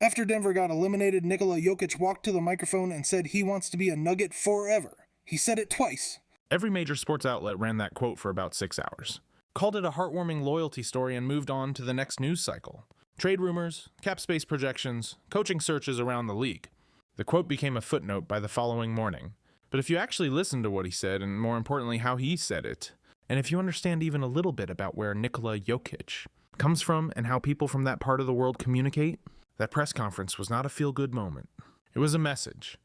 After Denver got eliminated, Nikola Jokic walked to the microphone and said he wants to be a Nugget forever. He said it twice. Every major sports outlet ran that quote for about 6 hours, called it a heartwarming loyalty story, and moved on to the next news cycle. Trade rumors, cap space projections, coaching searches around the league. The quote became a footnote by the following morning. But if you actually listen to what he said, and more importantly how he said it, and if you understand even a little bit about where Nikola Jokic comes from and how people from that part of the world communicate, that press conference was not a feel-good moment. It was a message.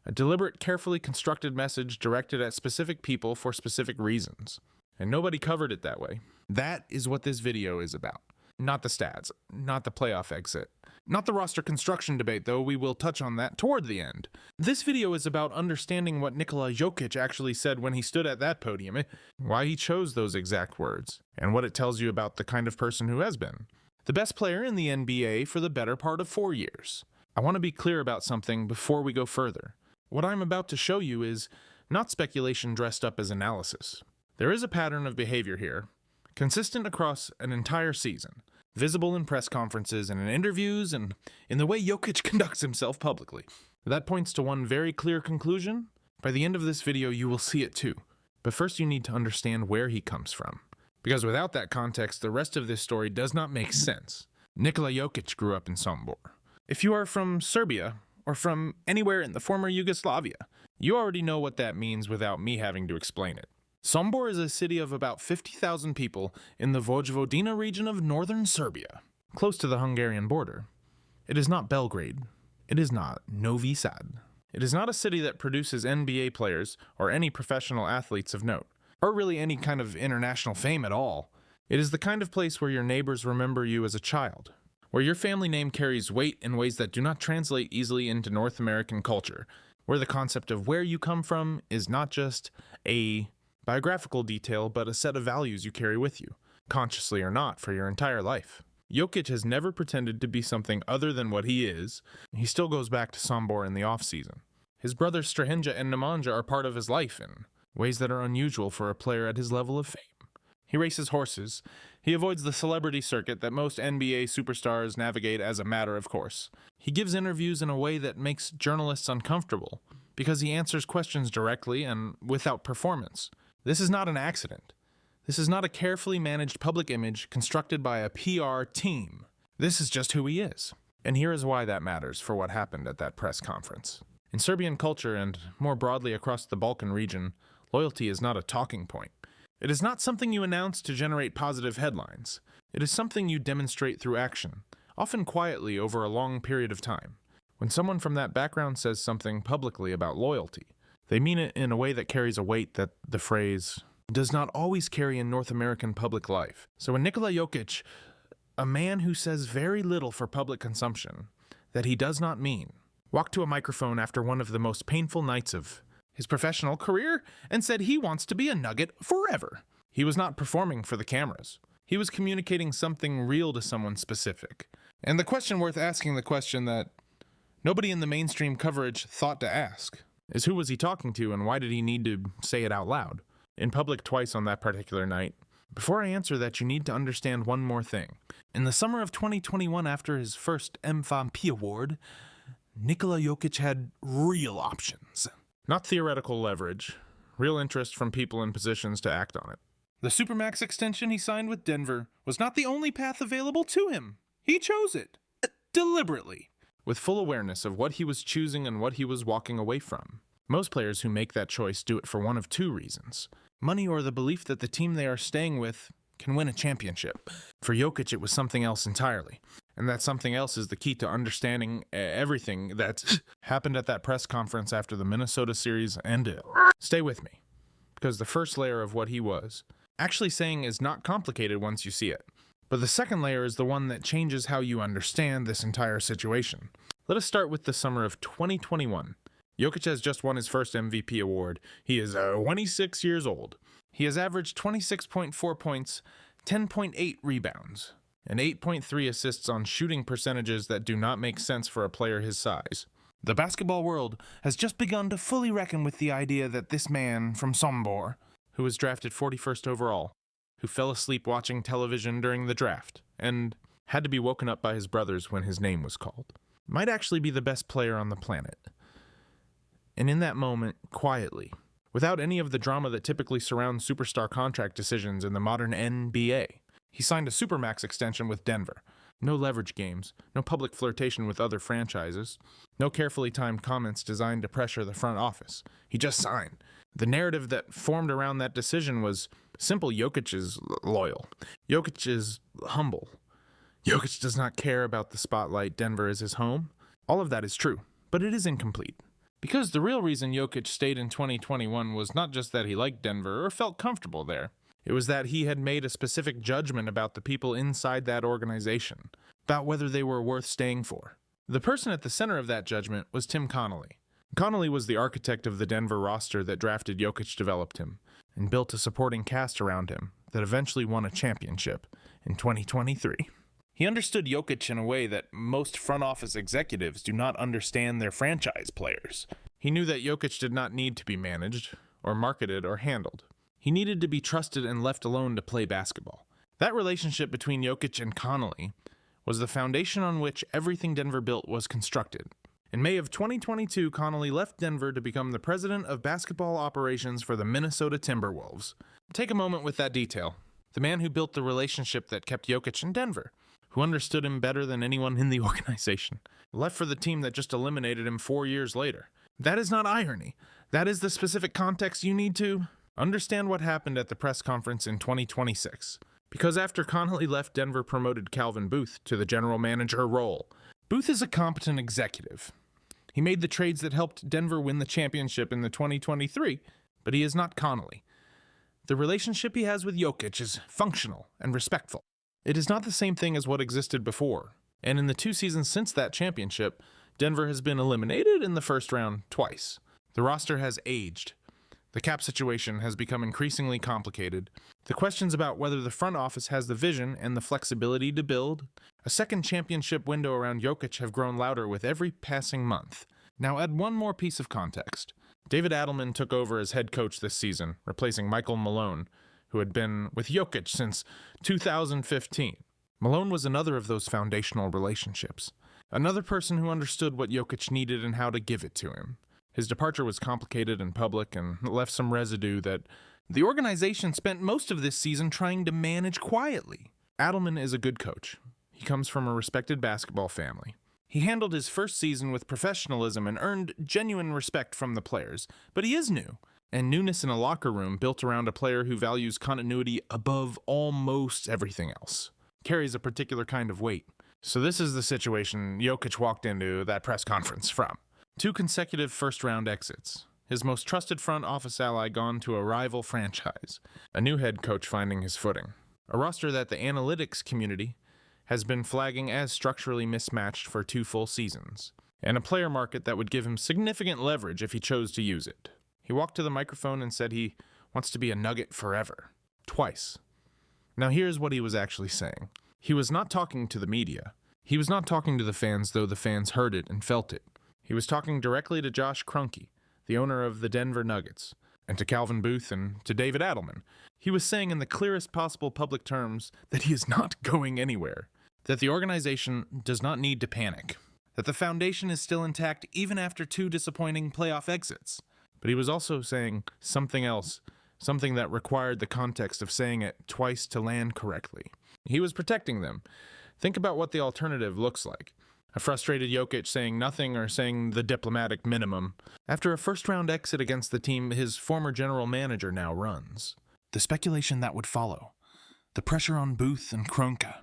A deliberate, carefully constructed message directed at specific people for specific reasons. And nobody covered it that way. That is what this video is about. Not the stats, not the playoff exit, not the roster construction debate, though we will touch on that toward the end. This video is about understanding what Nikola Jokic actually said when he stood at that podium, why he chose those exact words, and what it tells you about the kind of person who has been. The best player in the NBA for the better part of 4 years. I want to be clear about something before we go further. What I'm about to show you is not speculation dressed up as analysis. There is a pattern of behavior here, consistent across an entire season, visible in press conferences and in interviews and in the way Jokic conducts himself publicly. That points to one very clear conclusion. By the end of this video, you will see it too. But first you need to understand where he comes from. Because without that context, the rest of this story does not make sense. Nikola Jokic grew up in Sombor. If you are from Serbia, or from anywhere in the former Yugoslavia, you already know what that means without me having to explain it. Sombor is a city of about 50,000 people in the Vojvodina region of northern Serbia, close to the Hungarian border. It is not Belgrade. It is not Novi Sad. It is not a city that produces NBA players or any professional athletes of note, or really any kind of international fame at all. It is the kind of place where your neighbors remember you as a child, where your family name carries weight in ways that do not translate easily into North American culture, where the concept of where you come from is not just a biographical detail, but a set of values you carry with you, consciously or not, for your entire life. Jokic has never pretended to be something other than what he is. He still goes back to Sombor in the offseason. His brothers Strahinja and Nemanja are part of his life in ways that are unusual for a player at his level of fame. He races horses. He avoids the celebrity circuit that most NBA superstars navigate as a matter of course. He gives interviews in a way that makes journalists uncomfortable, because he answers questions directly and without performance. This is not an accident. This is not a carefully managed public image constructed by a PR team. This is just who he is. And here is why that matters for what happened at that press conference. In Serbian culture, and more broadly across the Balkan region, loyalty is not a talking point. It is not something you announce to generate positive headlines. It is something you demonstrate through action, often quietly over a long period of time. When someone from that background says something publicly about loyalty, they mean it in a way that carries a weight that the phrase does not always carry in North American public life. So when Nikola Jokic, a man who says very little for public consumption, that he does not mean, walked to a microphone after one of the most painful nights of his professional career and said he wants to be a Nugget forever. He was not performing for the cameras. He was communicating something real to someone specific. And the question worth asking, the question that nobody in the mainstream coverage thought to ask, is who was he talking to and why did he need to say it out loud, in public twice on that particular night? Before I answer that, you need to understand one more thing. In the summer of 2021, after his first MVP award, Nikola Jokic had real options. Not theoretical leverage, real interest from people in positions to act on it. The Supermax extension he signed with Denver was not the only path available to him. He chose it. Deliberately. With full awareness of what he was choosing and what he was walking away from. Most players who make that choice do it for one of two reasons: money or the belief that the team they are staying with can win a championship. For Jokic, it was something else entirely. And that something else is the key to understanding everything that happened at that press conference after the Minnesota series ended. Stay with me, because the first layer of what he was actually saying is not complicated once you see it. But the second layer is the one that changes how you understand this entire situation. Let us start with the summer of 2021. Jokic has just won his first MVP award. He is 26 years old. He has averaged 26.4 points, 10.8 rebounds, and 8.3 assists on shooting percentages that do not make sense for a player his size. The basketball world has just begun to fully reckon with the idea that this man from Sombor, who was drafted 41st overall, who fell asleep watching television during the draft, and had to be woken up by his brothers when his name was called. might actually be the best player on the planet. And in that moment, quietly, without any of the drama that typically surrounds superstar contract decisions in the modern NBA, he signed a Supermax extension with Denver. No leverage games, no public flirtation with other franchises, no carefully timed comments designed to pressure the front office. He just signed. The narrative that formed around that decision was simple. Jokic is loyal. Jokic is humble. Jokic does not care about the spotlight. Denver is his home. All of that is true, but it is incomplete. Because the real reason Jokic stayed in 2021 was not just that he liked Denver or felt comfortable there. It was that he had made a specific judgment about the people inside that organization, about whether they were worth staying for. The person at the center of that judgment was Tim Connolly. Connolly was the architect of the Denver roster that drafted Jokic, developed him, and built a supporting cast around him that eventually won a championship in 2023. He understood Jokic in a way that most front office executives do not understand their franchise players. He knew that Jokic did not need to be managed, or marketed, or handled. He needed to be trusted and left alone to play basketball. That relationship between Jokic and Connolly was the foundation on which everything Denver built was constructed. In May of 2022, Connolly left Denver to become the president of basketball operations for the Minnesota Timberwolves. Take a moment with that detail. The man who built the relationship that kept Jokic in Denver, who understood him better than anyone in the organization, left for the team that just eliminated him 4 years later. That is not irony. That is the specific context you need to understand what happened at the press conference in 2026. Because after Connolly left, Denver promoted Calvin Booth to the general manager role. Booth is a competent executive. He made the trades that helped Denver win the championship in the 2023, but he is not Connolly. The relationship he has with Jokic is functional and respectful. It is not the same thing as what existed before, and in the 2 seasons since that championship, Denver has been eliminated in the first round twice. The roster has aged. The cap situation has become increasingly complicated. The questions about whether the front office has the vision and the flexibility to build a second championship window around Jokic have grown louder with every passing month. Now add one more piece of context. David Adelman took over as head coach this season, replacing Michael Malone, who had been with Jokic since 2015. Malone was another of those foundational relationships. Another person who understood what Jokic needed and how to give it to him. His departure was complicated and public and left some residue that the organization spent most of this season trying to manage quietly. Adelman is a good coach. He comes from a respected basketball family. He handled his first season with professionalism and earned genuine respect from the players, but he is new. And newness in a locker room built around a player who values continuity above almost everything else carries a particular kind of weight. So this is the situation Jokic walked into that press conference from. 2 consecutive first-round exits. His most trusted front office ally gone to a rival franchise. A new head coach finding his footing. A roster that the analytics community has been flagging as structurally mismatched for 2 full seasons. And a player market that would give him significant leverage if he chose to use it. He walked to the microphone and said he wants to be a Nugget forever. Twice. Now here's what he was actually saying. He was not talking to the media. He was not talking to the fans, though the fans heard it and felt it. He was talking directly to Josh Kroenke, the owner of the Denver Nuggets, and to Calvin Booth and to David Adelman. He was saying in the clearest possible public terms that he is not going anywhere, that the organization does not need to panic, that the foundation is still intact even after 2 disappointing playoff exits. But he was also saying something else, something that required the context of saying it twice to land correctly. He was protecting them. Think about what the alternative looks like. A frustrated Jokic saying nothing or saying the diplomatic minimum after a first-round exit against the team his former general manager now runs. The speculation that would follow. The pressure on Booth and Kroenke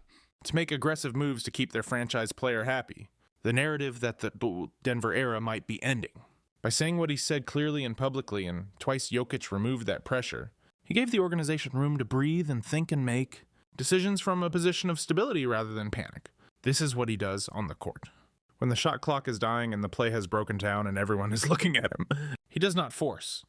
to make aggressive moves to keep their franchise player happy. The narrative that the Denver era might be ending. By saying what he said clearly and publicly, and twice Jokic removed that pressure, he gave the organization room to breathe and think and make decisions from a position of stability rather than panic. This is what he does on the court. When the shot clock is dying and the play has broken down and everyone is looking at him, he does not force.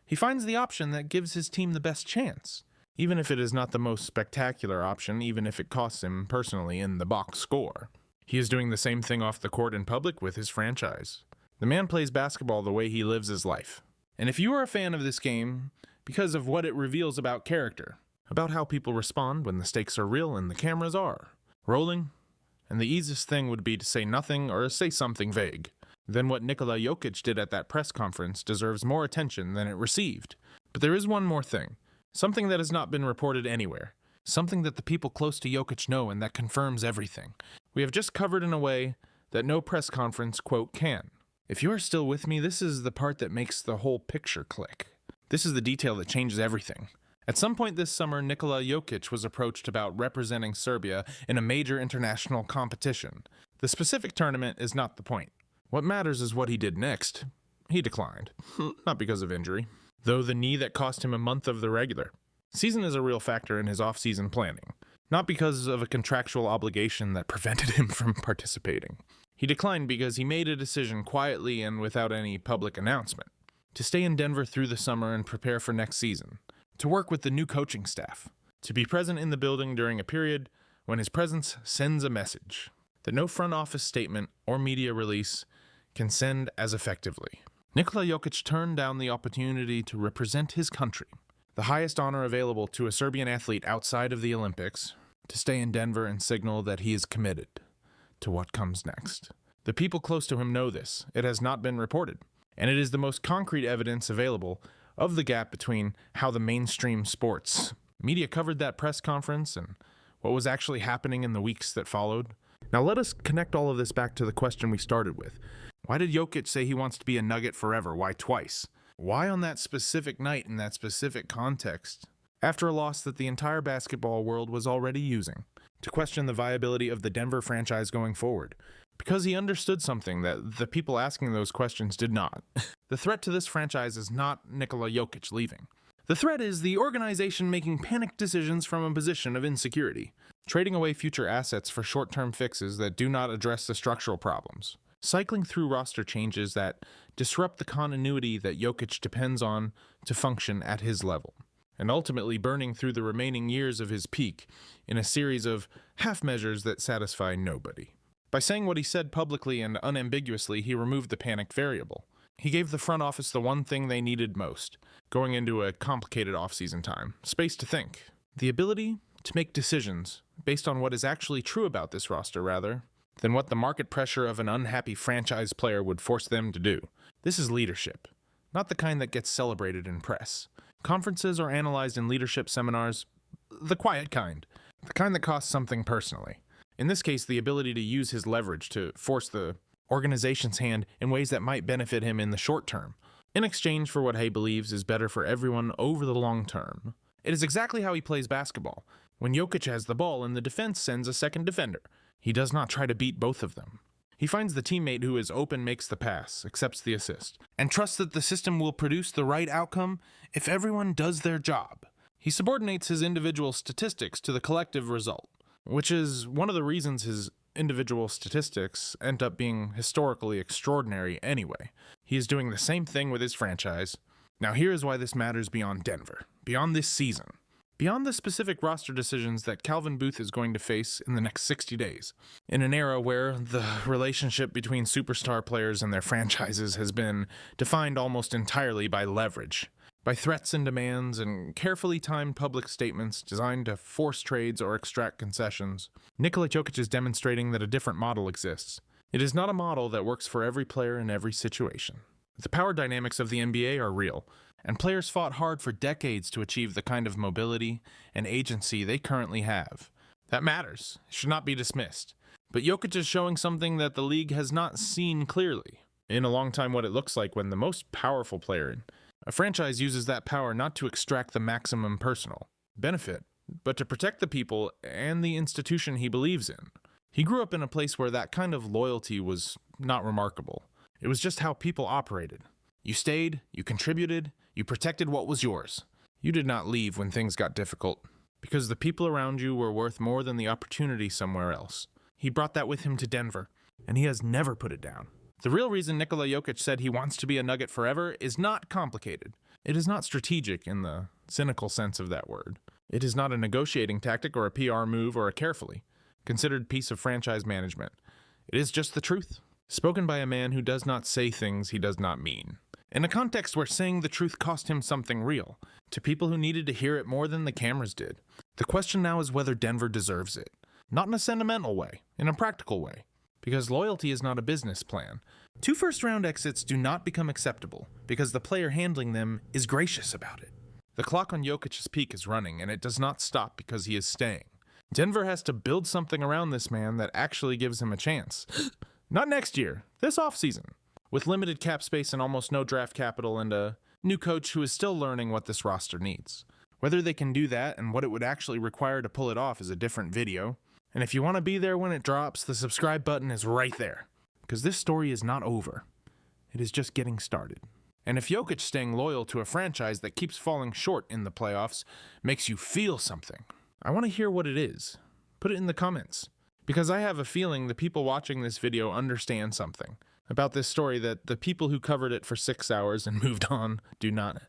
He finds the option that gives his team the best chance, even if it is not the most spectacular option, even if it costs him personally in the box score. He is doing the same thing off the court in public with his franchise. The man plays basketball the way he lives his life. And if you are a fan of this game, because of what it reveals about character, about how people respond when the stakes are real and the cameras are rolling, and the easiest thing would be to say nothing or say something vague. Then what Nikola Jokic did at that press conference deserves more attention than it received. But there is one more thing, something that has not been reported anywhere, something that the people close to Jokic know and that confirms everything. We have just covered in a way that no press conference, quote, can. If you are still with me, this is the part that makes the whole picture click. This is the detail that changes everything. At some point this summer, Nikola Jokic was approached about representing Serbia in a major international competition. The specific tournament is not the point. What matters is what he did next. He declined. Not because of injury, though the knee that cost him a month of the regular season is a real factor in his off-season planning, not because of a contractual obligation that prevented him from participating. He declined because he made a decision quietly and without any public announcement, to stay in Denver through the summer and prepare for next season, to work with the new coaching staff, to be present in the building during a period when his presence sends a message that no front office statement or media release can send as effectively. Nikola Jokic turned down the opportunity to represent his country, the highest honor available to a Serbian athlete outside of the Olympics, to stay in Denver and signal that he is committed to what comes next. The people close to him know this. It has not been reported, and it is the most concrete evidence available of the gap between how the mainstream sports media covered that press conference and what was actually happening in the weeks that followed. Now let us connect all of this back to the question we started with. Why did Jokic say he wants to be a Nugget forever? Why twice? Why on that specific night in that specific context? After a loss that the entire basketball world was already using to question the viability of the Denver franchise going forward. Because he understood something that the people asking those questions did not. The threat to this franchise is not Nikola Jokic leaving. The threat is the organization making panicked decisions from a position of insecurity, trading away future assets for short-term fixes that do not address the structural problems, cycling through roster changes that disrupt the continuity that Jokic depends on to function at his level, and ultimately burning through the remaining years of his peak in a series of half measures that satisfy nobody. By saying what he said publicly and unambiguously, he removed the panic variable. He gave the front office the one thing they needed most, going into a complicated offseason time: space to think. The ability to make decisions based on what is actually true about this roster rather than what the market pressure of an unhappy franchise player would force them to do. This is leadership, not the kind that gets celebrated in press. Conferences are analyzed in leadership seminars, the quiet kind, the kind that costs something personally. In this case, the ability to use his leverage to force the organization's hand in ways that might benefit him in the short term, in exchange for what he believes is better for everyone over the long term. It is exactly how he plays basketball. When Jokic has the ball and the defense sends a second defender, he does not try to beat both of them. He finds the teammate who is open, makes the pass, accepts the assist, and trusts that the system will produce the right outcome if everyone does their job. He subordinates his individual statistics to the collective result, which is one of the reasons his individual statistics end up being historically extraordinary anyway. He is doing the same thing with his franchise. Now here is why this matters beyond Denver, beyond this season, beyond the specific roster decisions that Calvin Booth is going to face in the next 60 days, in an era where the relationship between superstar players and their franchises has been defined almost entirely by leverage, by threats and demands and carefully timed public statements designed to force trades or extract concessions. Nikola Jokic is demonstrating that a different model exists. It is not a model that works for every player in every situation. The power dynamics of the NBA are real, and players fought hard for decades to achieve the kind of mobility and agency they currently have. That matters. It should not be dismissed. But Jokic is showing something that the league has not seen clearly in a long time: what it looks like when the most powerful player in a franchise uses that power not to extract the maximum personal benefit, but to protect the people and the institution he believes in. He grew up in a place where that kind of loyalty was not remarkable. It was just how people operated. You stayed, you contributed, you protected what was yours. You did not leave when things got difficult, because the people around you were worth more than the opportunity somewhere else. He brought that with him to Denver, and he has never put it down. The real reason Nikola Jokic said he wants to be a Nugget forever is not complicated. It is not strategic in the cynical sense of that word. It is not a negotiating tactic or a PR move or a carefully considered piece of franchise management. It is just the truth, spoken by a man who does not say things he does not mean. In a context where saying the truth cost him something real, to people who needed to hear it more than the cameras did. The question now is whether Denver deserves it. Not in a sentimental way, in a practical way. Because loyalty is not a business plan. 2 first-round exits do not become acceptable because the player handling them is gracious about it. The clock on Jokic's peak is running, and it does not stop because he is staying. Denver has to build something around this man that actually gives him a chance. Not next year, this offseason. With limited cap space and almost no draft capital and a new coach who is still learning what this roster needs. Whether they can do that and what it would actually require to pull it off is a different video. And if you want to be there when it drops, the subscribe button is right there. Because this story is not over. It is just getting started. And if Jokic staying loyal to a franchise that keeps falling short in the playoffs makes you feel something, I want to hear what it is. Put it in the comments. Because I have a feeling the people watching this video understand something about this story that the people who covered it for 6 hours and moved on do not.